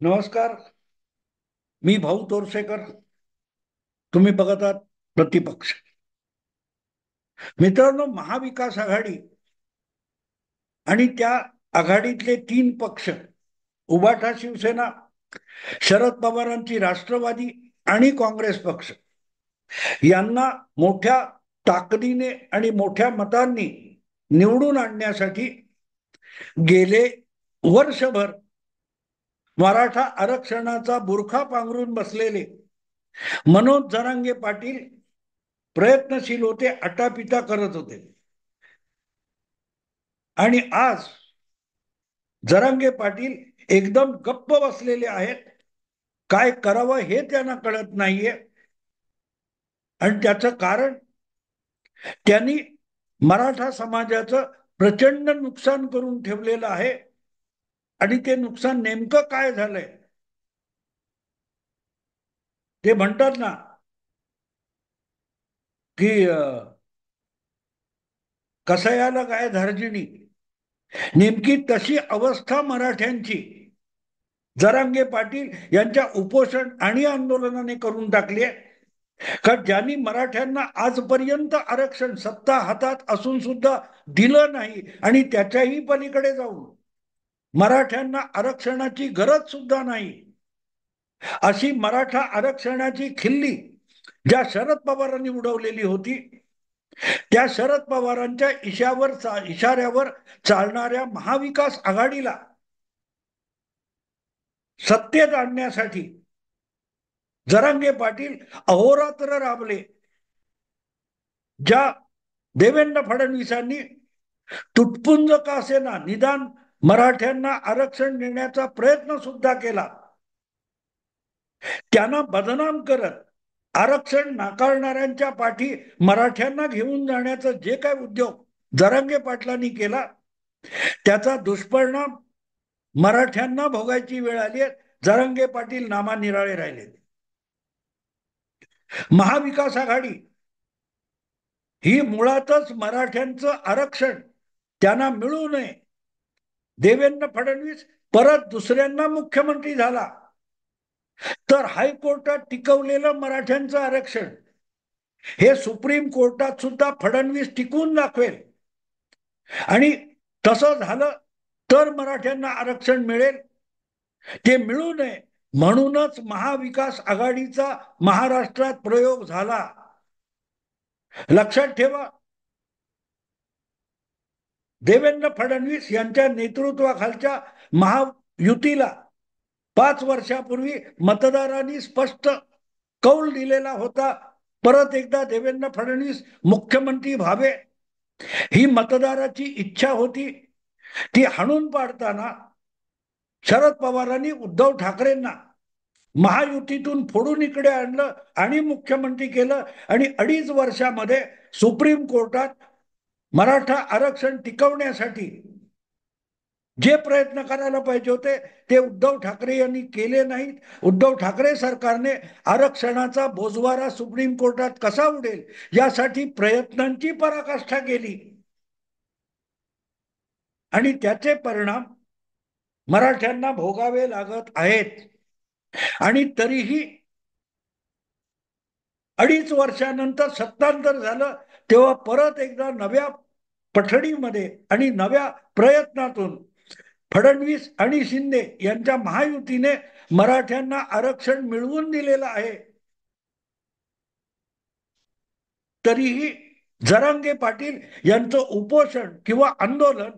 नमस्कार. मी भाऊ तोरसेकर. तुम्ही बघत आहात प्रतिपक्ष. मित्रांनो, महाविकास आघाडी आणि त्या आघाडीतले तीन पक्ष, उभाटा शिवसेना, शरद पवारांची राष्ट्रवादी आणि काँग्रेस पक्ष, यांना मोठ्या ताकदीने आणि मोठ्या मतांनी निवडून आणण्यासाठी गेले वर्षभर मराठा आरक्षणाचा बुरखा पांघरून बसलेले मनोज जरांगे पाटील प्रयत्नशील होते, आटापिटा करत होते. आणि आज जरांगे पाटील एकदम गप्प बसलेले आहेत. काय करावं हे त्यांना कळत नाहीये. आणि त्याचं कारण, त्यांनी मराठा समाजाचं प्रचंड नुकसान करून ठेवलेलं आहे. आणि ते नुकसान नेमकं काय झालंय, ते म्हणतात ना की कसायाला काय धार्जिणी, नेमकी तशी अवस्था मराठ्यांची जरांगे पाटील यांच्या उपोषण आणि आंदोलनाने करून टाकली आहे. का ज्यांनी मराठ्यांना आजपर्यंत आरक्षण सत्ता हातात असून सुद्धा दिलं नाही, आणि त्याच्याही पलीकडे जाऊन मराठ्यांना आरक्षणाची गरज सुद्धा नाही, अशी मराठा आरक्षणाची खिल्ली ज्या शरद पवारांनी उडवलेली होती, त्या शरद पवारांच्या इशाऱ्यावर चालणाऱ्या महाविकास आघाडीला सत्तेत आणण्यासाठी जरांगे पाटील अहोरात्र राबले. ज्या देवेंद्र फडणवीसांनी तुटपुंज का असेना निदान मराठ्यांना आरक्षण देण्याचा प्रयत्न सुद्धा केला, त्यांना बदनाम करत आरक्षण नाकारणाऱ्यांच्या पाठी मराठ्यांना घेऊन जाण्याचा जे काय उद्योग जरांगे पाटलांनी केला, त्याचा दुष्परिणाम मराठ्यांना भोगायची वेळ आली आहे. जरांगे पाटील नामानिराळे राहिले. महाविकास आघाडी ही मुळातच मराठ्यांचं आरक्षण त्यांना मिळू नये, देवेंद्र फडणवीस परत दुसऱ्यांदा मुख्यमंत्री झाला तर हायकोर्टात टिकवलेलं मराठ्यांचं आरक्षण हे सुप्रीम कोर्टात सुद्धा फडणवीस टिकवून दाखवेल. आणि तसं झालं तर मराठ्यांना आरक्षण मिळेल. ते मिळू नये म्हणूनच महाविकास आघाडीचा महाराष्ट्रात प्रयोग झाला. लक्षात ठेवा, देवेंद्र फडणवीस यांच्या नेतृत्वाखालच्या महायुतीला 5 वर्षापूर्वी मतदारांनी स्पष्ट कौल दिलेला होता, परत एकदा देवेंद्र फडणवीस मुख्यमंत्री व्हावे. ही मतदाराची इच्छा होती. ती हाणून पाडताना शरद पवारांनी उद्धव ठाकरेंना महायुतीतून फोडून इकडे आणलं आणि मुख्यमंत्री केलं. आणि 2.5 वर्षामध्ये सुप्रीम कोर्टात मराठा आरक्षण टिकवण्यासाठी जे प्रयत्न करायला पाहिजे होते ते उद्धव ठाकरे यांनी केले नाहीत. उद्धव ठाकरे सरकारने आरक्षणाचा बोजवारा सुप्रीम कोर्टात कसा उडेल यासाठी प्रयत्नांची पराकाष्ठा केली. आणि त्याचे परिणाम मराठ्यांना भोगावे लागत आहेत. आणि तरीही 2.5 वर्षानंतर सत्तांतर झालं तेव्हा परत एकदा नव्या पठडीमध्ये आणि नव्या प्रयत्नातून फडणवीस आणि शिंदे यांच्या महायुतीने मराठ्यांना आरक्षण मिळवून दिलेलं आहे. तरीही जरांगे पाटील यांचं उपोषण किंवा आंदोलन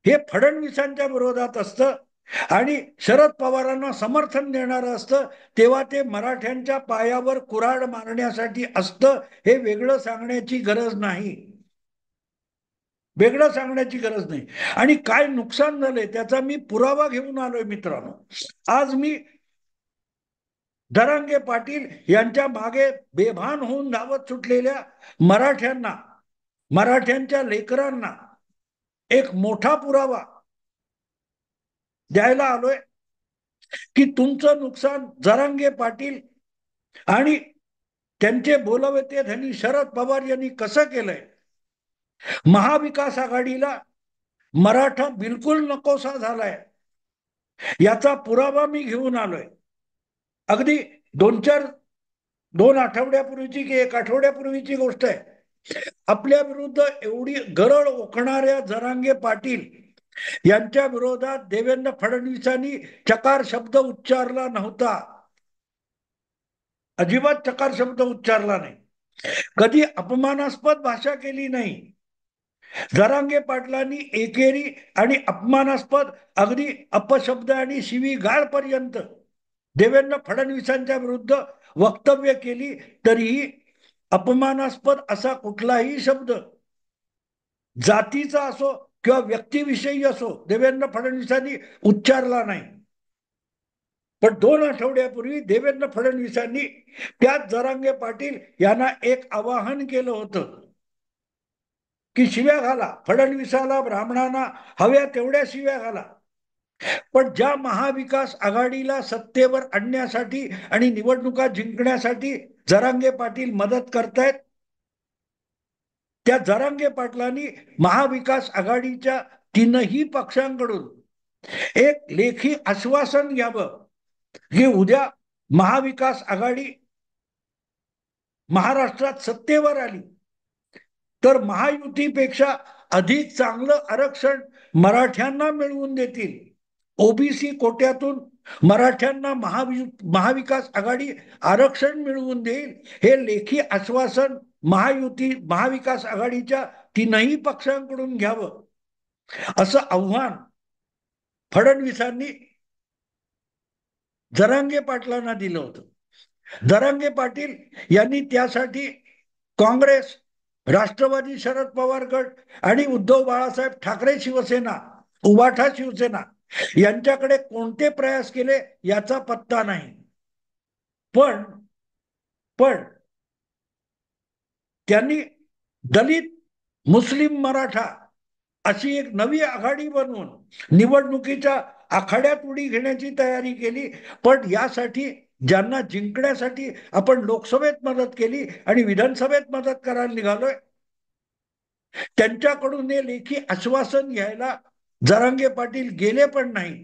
हे फडणवीसांच्या विरोधात असतं आणि शरद पवारांना समर्थन देणारं असतं, तेव्हा ते मराठ्यांच्या पायावर कुऱ्हाड मारण्यासाठी असतं. हे वेगळं सांगण्याची गरज नाही. वेगळं सांगण्याची गरज नाही. आणि काय नुकसान झालंय त्याचा मी पुरावा घेऊन आलोय मित्रांनो. आज मी जरांगे पाटील यांच्या मागे बेभान होऊन धावत सुटलेल्या मराठ्यांना, मराठ्यांच्या लेकरांना एक मोठा पुरावा द्यायला आलोय की तुमचं नुकसान जरांगे पाटील आणि त्यांचे बोलवते धनी शरद पवार यांनी कसं केलंय. महाविकास आघाडीला मराठा बिलकुल नकोसा झालाय. याचा पुरावा मी घेऊन आलोय. अगदी 2 आठवड्यापूर्वीची की 1 आठवड्यापूर्वीची गोष्ट आहे. आपल्या विरुद्ध एवढी गरळ ओकणाऱ्या जरांगे पाटील यांच्या विरोधात देवेंद्र फडणवीसांनी चकार शब्द उच्चारला नव्हता. अजिबात चकार शब्द उच्चारला नाही. कधी अपमानास्पद भाषा केली नाही. जरांगे पाटलांनी एकेरी आणि अपमानास्पद, अगदी अपशब्द आणि शिवीगाळ पर्यंत देवेंद्र फडणवीसांच्या विरुद्ध वक्तव्य केली, तरीही अपमानास्पद असा कुठलाही शब्द जातीचा असो किंवा व्यक्तिविषयी असो देवेंद्र फडणवीसांनी उच्चारला नाही. पण 2 आठवड्यापूर्वी देवेंद्र फडणवीसांनी त्याच जरांगे पाटील यांना एक आवाहन केलं होतं की शिव्या घाला, फडणवीसाला, ब्राह्मणांना हव्या तेवढ्या शिव्या घाला, पण ज्या महाविकास आघाडीला सत्तेवर आणण्यासाठी आणि निवडणुका जिंकण्यासाठी जरांगे पाटील मदत करतायत, त्या जरांगे पाटलांनी महाविकास आघाडीच्या 3ही पक्षांकडून एक लेखी आश्वासन घ्यावं की उद्या महाविकास आघाडी महाराष्ट्रात सत्तेवर आली तर महायुतीपेक्षा अधिक चांगलं आरक्षण मराठ्यांना मिळवून देतील. ओबीसी कोट्यातून मराठ्यांना महाविकास आघाडी आरक्षण मिळवून देईल, हे लेखी आश्वासन महाविकास आघाडीच्या 3ही पक्षांकडून घ्यावं, असं आव्हान फडणवीसांनी जरांगे पाटलांना दिलं होतं. जरांगे पाटील यांनी त्यासाठी काँग्रेस, राष्ट्रवादी शरद पवार गट आणि उद्धव बाळासाहेब ठाकरे शिवसेना, उभाठा शिवसेना यांच्याकडे कोणते प्रयास केले याचा पत्ता नाही. पण त्यांनी दलित, मुस्लिम, मराठा अशी एक नवी आघाडी बनवून निवडणुकीच्या आखाड्यात उडी घेण्याची तयारी केली. पण यासाठी ज्यांना जिंकण्यासाठी आपण लोकसभेत मदत केली आणि विधानसभेत मदत करायला निघालोय, त्यांच्याकडून हे लेखी आश्वासन घ्यायला जरांगे पाटील गेले पण नाही.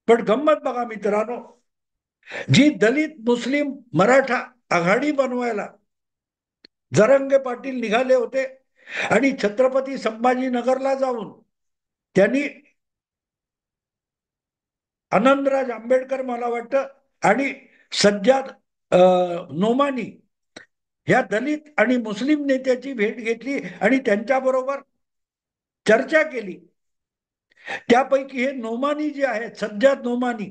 पण गंमत बघा मित्रांनो, जी दलित, मुस्लिम, मराठा आघाडी बनवायला जरांगे पाटील निघाले होते आणि छत्रपती संभाजीनगरला जाऊन त्यांनी आनंदराज आंबेडकर, मला वाटतं, आणि सज्जाद नोमानी ह्या दलित आणि मुस्लिम नेत्याची भेट घेतली आणि त्यांच्याबरोबर चर्चा केली. त्यापैकी हे नोमानी जे आहेत, सज्जाद नोमानी,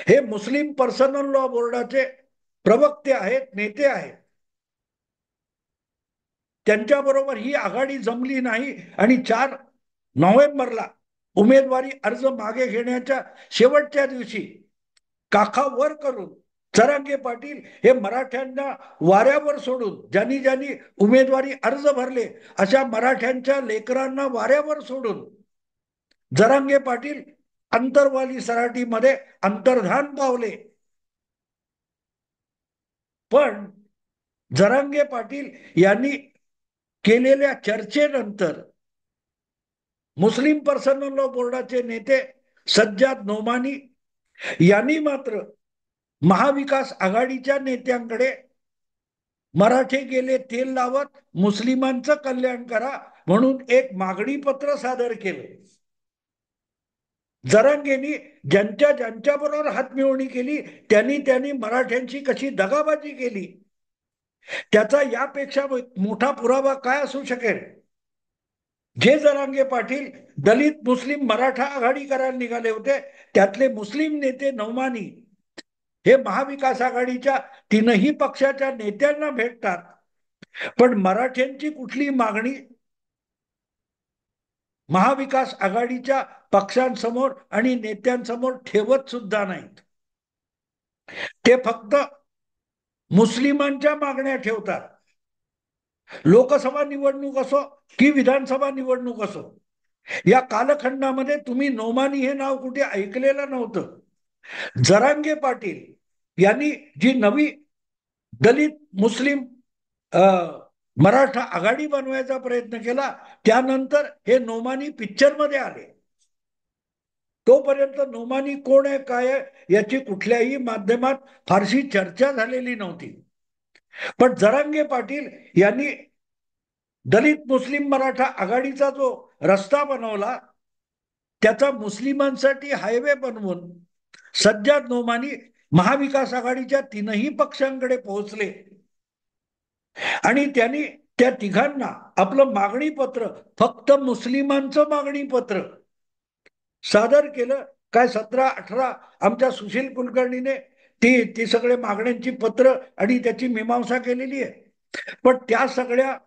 हे मुस्लिम पर्सनल लॉ बोर्डाचे प्रवक्ते आहेत, नेते आहेत. त्यांच्याबरोबर ही आघाडी जमली नाही आणि 4 नोव्हेंबरला उमेदवारी अर्ज मागे घेण्याच्या शेवटच्या दिवशी काखा वर करून जरांगे पाटील हे मराठ्यांना वाऱ्यावर सोडून, ज्यांनी ज्यांनी उमेदवारी अर्ज भरले अशा मराठ्यांच्या लेकरांना वाऱ्यावर सोडून जरांगे पाटील अंतरवाली सराटीमध्ये अंतर्धान पावले. पण जरांगे पाटील यांनी केलेल्या चर्चेनंतर मुस्लिम पर्सनल लॉ बोर्डाचे नेते सज्जाद नोमानी यांनी मात्र महाविकास आघाडीच्या नेत्यांकडे मराठे गेले तेल लावत मुस्लिमांचं कल्याण करा म्हणून एक मागणी पत्र सादर केलं. जरांगेंनी ज्यांच्याबरोबर हातमिळवणी केली त्यांनी मराठ्यांची कशी दगाबाजी केली, त्याचा यापेक्षा मोठा पुरावा काय असू शकेल. जे जरांगे पाटील दलित, मुस्लिम, मराठा आघाडी करायला निघाले होते, त्यातले मुस्लिम नेते नौमानी हे महाविकास आघाडीच्या 3ही पक्षाच्या नेत्यांना भेटतात, पण मराठ्यांची कुठली मागणी महाविकास आघाडीच्या पक्षांसमोर आणि नेत्यांसमोर ठेवत सुद्धा नाहीत. ते फक्त मुस्लिमांच्या मागण्या ठेवतात. लोकसभा निवडणूक असो की विधानसभा निवडणूक असो, या कालखंडामध्ये तुम्ही नोमानी हे नाव कुठे ऐकलेलं नव्हतं. जरांगे पाटील यांनी जी नवी दलित, मुस्लिम, मराठा आघाडी बनवायचा प्रयत्न केला, त्यानंतर हे नोमानी पिक्चरमध्ये आले. तोपर्यंत नोमानी कोण आहे काय आहे याची कुठल्याही माध्यमात फारशी चर्चा झालेली नव्हती. पण जरांगे पाटील यांनी दलित मुस्लिम मराठा आघाडीचा जो रस्ता बनवला, त्याचा मुस्लिमांसाठी हायवे बनवून सज्जाद नोमानी महाविकास आघाडीच्या तीनही पक्षांकडे पोहोचले आणि त्यांनी त्या तिघांना आपलं मागणी पत्र, फक्त मुस्लिमांचं मागणी पत्र सादर केलं. काय 17-18 आमच्या सुशील कुलकर्णीने ती सगळे मागण्यांची पत्र आणि त्याची मीमांसा केलेली आहे. पण त्या सगळ्या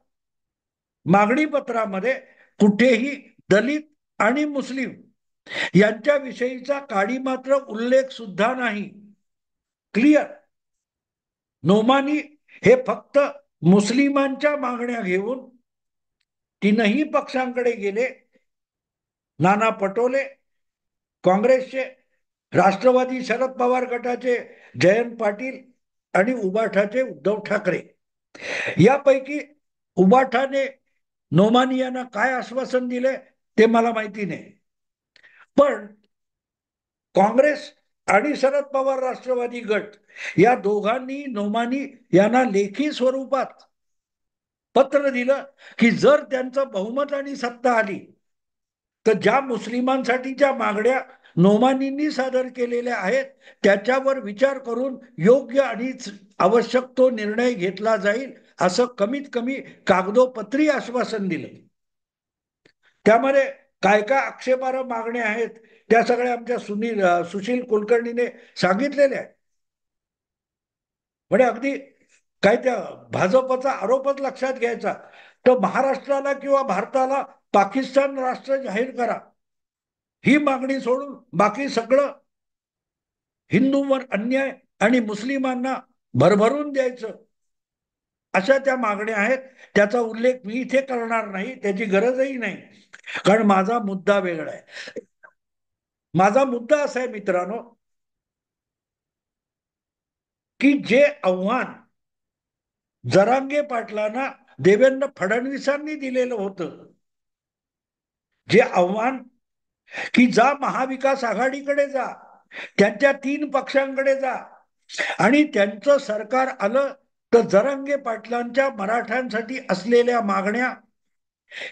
मागणी पत्रामध्ये कुठेही दलित आणि मुस्लिम यांच्या विषयीचा काडी मात्र उल्लेख सुद्धा नाही. क्लिअर. नोमानी हे फक्त मुस्लिमांच्या मागण्या घेऊन तीनही पक्षांकडे गेले. नाना पटोले काँग्रेसचे, राष्ट्रवादी शरद पवार गटाचे जयंत पाटील आणि उबाठाचे उद्धव ठाकरे. यापैकी उबाठाने नोमानी यांना काय आश्वासन दिले ते मला माहिती नाही. पण काँग्रेस आणि शरद पवार राष्ट्रवादी गट या दोघांनी नोमानी यांना लेखी स्वरूपात पत्र दिलं की जर त्यांचं बहुमत आणि सत्ता आली तर ज्या मुस्लिमांसाठीच्या मागण्या नोमानींनी सादर केलेल्या आहेत त्याच्यावर विचार करून योग्य आणि आवश्यक तो निर्णय घेतला जाईल, असं कमीत कमी कागदोपत्री आश्वासन दिलं. त्यामध्ये काय काय आक्षेपार्ह मागण्या आहेत त्या सगळ्या आमच्या सुशील कुलकर्णीने सांगितलेल्या आहेत. म्हणजे अगदी काय त्या भाजपचा आरोपच लक्षात घ्यायचा तर महाराष्ट्राला किंवा भारताला पाकिस्तान राष्ट्र जाहीर करा, ही मागणी सोडून बाकी सगळं हिंदूंवर अन्याय आणि मुस्लिमांना भरभरून द्यायचं, अशा त्या मागण्या आहेत. त्याचा उल्लेख मी इथे करणार नाही, त्याची गरजही नाही, कारण माझा मुद्दा वेगळा आहे. माझा मुद्दा असा आहे मित्रांनो की जे आव्हान जरांगे पाटलांना देवेंद्र फडणवीसांनी दिलेलं होतं, जे आव्हान की जा महाविकास आघाडीकडे जा, त्यांच्या 3 पक्षांकडे जा आणि त्यांचं सरकार आलं तर जरांगे पाटलांच्या मराठ्यांसाठी असलेल्या मागण्या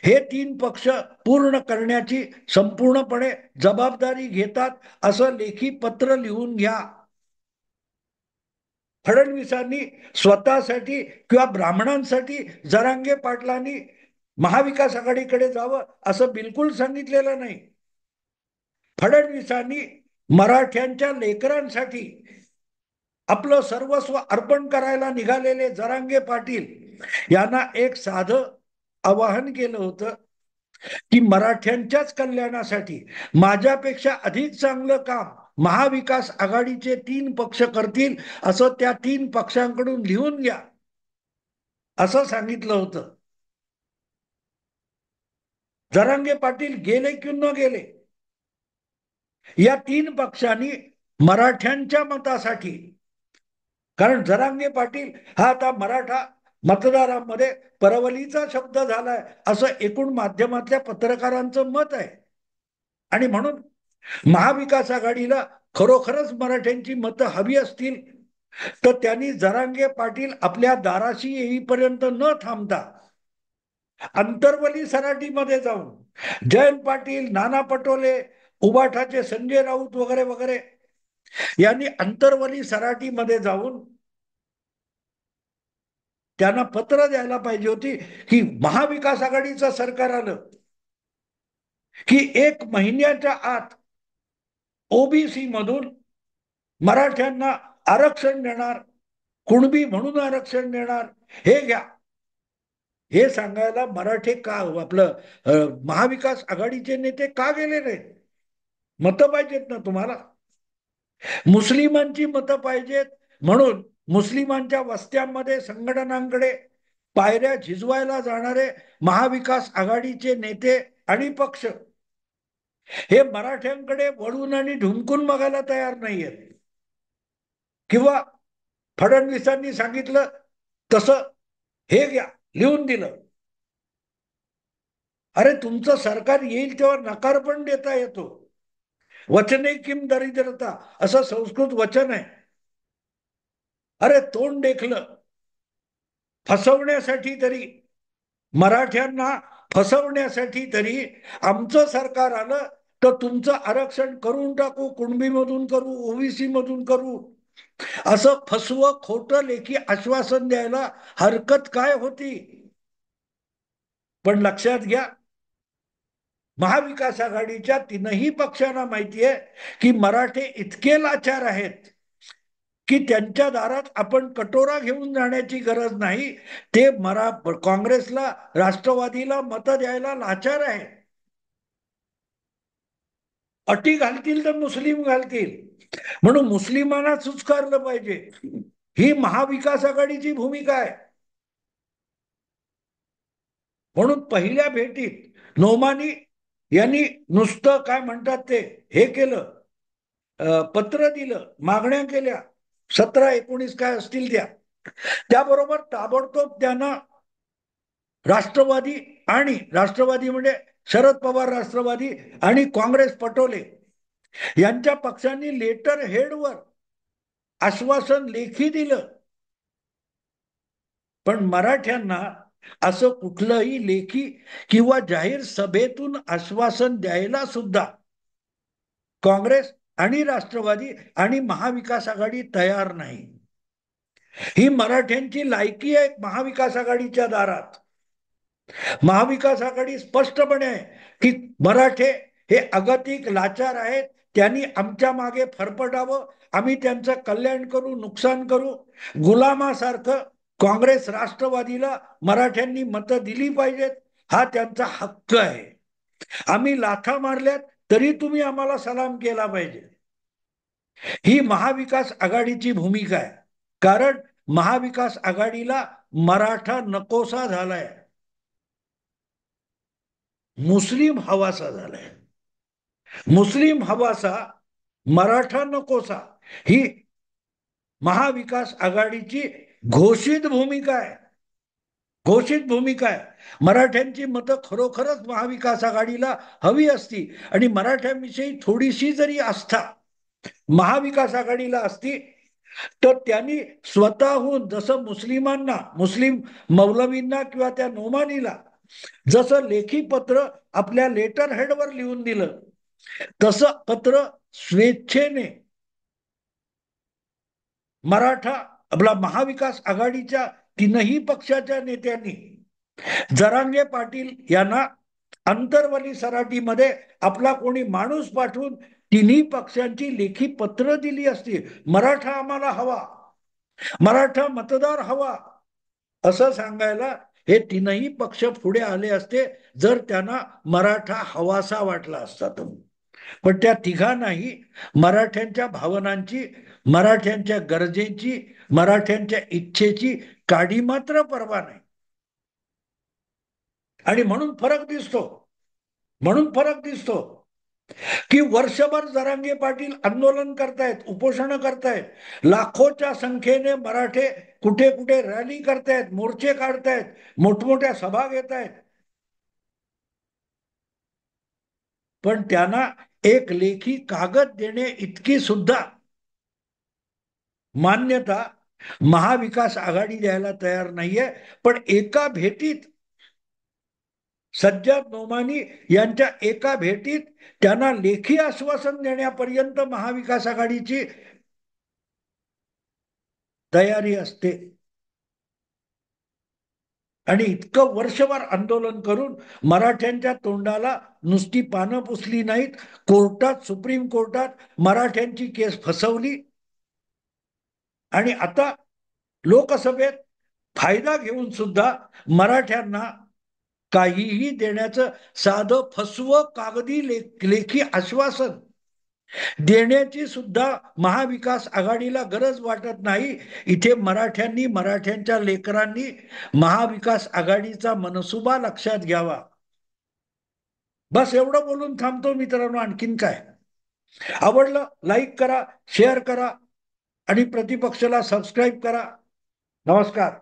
हे 3 पक्ष पूर्ण करण्याची संपूर्णपणे जबाबदारी घेतात, असं लेखी पत्र लिहून घ्या. फडणवीसांनी स्वतःसाठी किंवा ब्राह्मणांसाठी जरांगे पाटलांनी महाविकास आघाडीकडे जावं असं बिलकुल सांगितलेलं नाही. फडणवीसांनी मराठ्यांच्या लेकरांसाठी आपलं सर्वस्व अर्पण करायला निघालेले जरांगे पाटील यांना एक साधं आवाहन केलं होतं की मराठ्यांच्याच कल्याणासाठी माझ्यापेक्षा अधिक चांगलं काम महाविकास आघाडीचे 3 पक्ष करतील, असं त्या 3 पक्षांकडून लिहून घ्या, असं सांगितलं होतं. जरांगे पाटील गेले की न गेले, या 3 पक्षांनी मराठ्यांच्या मतासाठी, कारण जरांगे पाटील हा आता मराठा मतदारांमध्ये परवलीचा शब्द झालाय असं एकूण माध्यमातल्या पत्रकारांचं मत आहे. आणि म्हणून महाविकास आघाडीला खरोखरच मराठ्यांची मतं हवी असतील तर त्यांनी जरांगे पाटील आपल्या दाराशी येईपर्यंत न थांबता अंतरवली सराटीमध्ये जाऊन जयंत पाटील, नाना पटोले, उबाठाचे संजय राऊत वगैरे वगैरे यांनी अंतरवली सराटीमध्ये जाऊन त्यांना पत्र द्यायला पाहिजे होती की महाविकास आघाडीचं सरकार आलं की 1 महिन्याच्या आत ओबीसी मधून मराठ्यांना आरक्षण देणार, कुणबी म्हणून आरक्षण देणार, हे घ्या. हे सांगायला मराठे का आपलं महाविकास आघाडीचे नेते का गेले नाहीत? मतं पाहिजेत ना तुम्हाला, मुस्लिमांची मतं पाहिजेत. म्हणून मुस्लिमांच्या वस्त्यांमध्ये संघटनांकडे पायऱ्या झिजवायला जाणारे महाविकास आघाडीचे नेते आणि पक्ष हे मराठ्यांकडे वळून आणि ढुंकून बघायला तयार नाहीयेत. किंवा फडणवीसांनी सांगितलं तसं हे घ्या लिहून दिलं. अरे तुमचं सरकार येईल तेव्हा नकार पण देता येतो. वचने किम दरिद्रता असं संस्कृत वचन आहे. अरे तोंड देखलं फसवण्यासाठी तरी, मराठ्यांना फसवण्यासाठी तरी आमचं सरकार आलं तर तुमचं आरक्षण करून टाकू, कुणबीमधून करू, ओबीसी मधून करू, असं फसवं खोटं लेखी आश्वासन द्यायला हरकत काय होती. पण लक्षात घ्या, महाविकास आघाडीच्या तीनही पक्षांना माहिती आहे की मराठे इतके लाचार आहेत की त्यांच्या दारात आपण कटोरा घेऊन जाण्याची गरज नाही. ते काँग्रेसला, राष्ट्रवादीला मतं द्यायला लाचार आहे. अटी घालतील तर मुस्लिम घालतील, म्हणून मुस्लिमांना सुस्कारलं पाहिजे, ही महाविकास आघाडीची भूमिका आहे. म्हणून पहिल्या भेटीत नोमानी यांनी नुसतं काय म्हणतात ते हे केलं, पत्र दिलं, मागण्या केल्या 17-19 काय असतील त्याबरोबर ताबडतोब त्यांना राष्ट्रवादी म्हणजे शरद पवार राष्ट्रवादी आणि काँग्रेस पटोले यांच्या पक्षांनी लेटर हेडवर आश्वासन लेखी दिलं. पण मराठ्यांना असं कुठलंही लेखी किंवा जाहीर सभेतून आश्वासन द्यायला सुद्धा काँग्रेस आणि राष्ट्रवादी आणि महाविकास आघाडी तयार नाही. ही मराठ्यांची लायकी आहे महाविकास आघाडीच्या दारात. महाविकास आघाडी स्पष्टपणे आहे की मराठे हे अगतिक लाचार आहेत, त्यांनी आमच्या मागे फरफटावं, आम्ही त्यांचं कल्याण करू, नुकसान करू. गुलामासारखं काँग्रेस राष्ट्रवादीला मराठ्यांनी मतं दिली पाहिजेत, हा त्यांचा हक्क आहे. आम्ही लाथा मारल्यात तरी तुम्ही आम्हाला सलाम केला पाहिजे, ही महाविकास आघाडीची भूमिका आहे. कारण महाविकास आघाडीला मराठा नकोसा झालाय, मुस्लिम हवासा झालाय. मुस्लिम हवासा, मराठा नकोसा ही महाविकास आघाडीची घोषित भूमिका आहे. घोषित भूमिका आहे. मराठ्यांची मतं खरोखरच महाविकास आघाडीला हवी असती आणि मराठ्यांविषयी थोडीशी जरी आस्था महाविकास आघाडीला असती तर त्यांनी स्वतःहून, जसं मुस्लिम मौलवींना किंवा त्या नोमानीला जसं लेखी पत्र आपल्या लेटर हेडवर लिहून दिलं, तसं पत्र स्वेच्छेने मराठा आपला महाविकास आघाडीच्या तीनही पक्षाच्या नेत्यांनी जरांगे पाटील यांना अंतरवली सराटीमध्ये आपला कोणी माणूस पाठवून तिन्ही पक्षांची लेखी पत्र दिली असती. मराठा आम्हाला हवा, मराठा मतदार हवा, असं सांगायला हे तीनही पक्ष पुढे आले असते जर त्यांना मराठा हवासा वाटला असता. पण त्या तिघांनाही मराठ्यांच्या भावनांची, मराठ्यांच्या गरजेची, मराठ्यांच्या इच्छेची काडी मात्र पर्वा नाही. आणि म्हणून फरक दिसतो की वर्षभर जरांगे पाटील आंदोलन करतायत, उपोषण करतायत, लाखोच्या संख्येने मराठे कुठे कुठे रॅली करतायत, मोर्चे काढतायत, मोठमोठ्या सभा घेत आहेत, पण त्यांना एक लेखी कागद देणे इतकी सुद्धा मान्यता महाविकास आघाडी द्यायला तयार नाहीये. पण एका भेटीत, सज्जाद नोमानी यांच्या एका भेटीत त्यांना लेखी आश्वासन देण्यापर्यंत महाविकास आघाडीची तयारी असते. आणि इतकं वर्षभर आंदोलन करून मराठ्यांच्या तोंडाला नुसती पानं पुसली नाहीत, कोर्टात, सुप्रीम कोर्टात मराठ्यांची केस फसवली आणि आता लोकसभेत फायदा घेऊन सुद्धा मराठ्यांना काहीही देण्याचं साधं फसवं कागदी लेखी आश्वासन देण्याची सुद्धा महाविकास आघाडीला गरज वाटत नाही. इथे मराठ्यांनी, मराठ्यांच्या लेकरांनी महाविकास आघाडीचा मनसुबा लक्षात घ्यावा. बस एवढं बोलून थांबतो मित्रांनो. आणखीन काय? आवडलं लाईक करा, शेअर करा आणि प्रतिपक्षाला सबस्क्राईब करा. नमस्कार.